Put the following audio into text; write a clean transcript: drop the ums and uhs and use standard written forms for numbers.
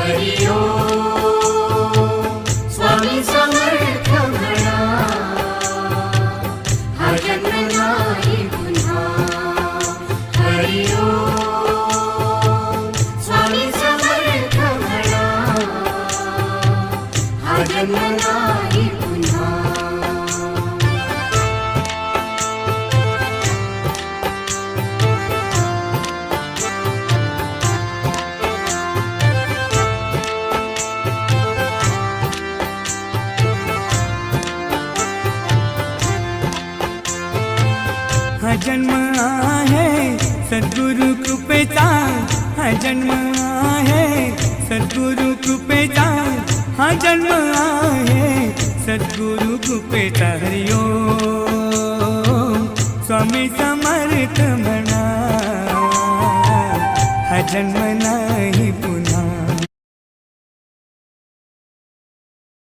हरि ओम स्वामी समर्थ म्हणा हा जन्म नाही पुन्हा हरि ओम स्वामी समर्थ म्हणा हा जन्म नाही पुन्हा हा जन्म आहे सद्गुरु कृपेचा हा जन्म आहे सद्गुरु कृपेचा हा जन्म आहे सद्गुरु कृपेचा हरि ओम स्वामी समर्थ म्हणा हा जन्म नाही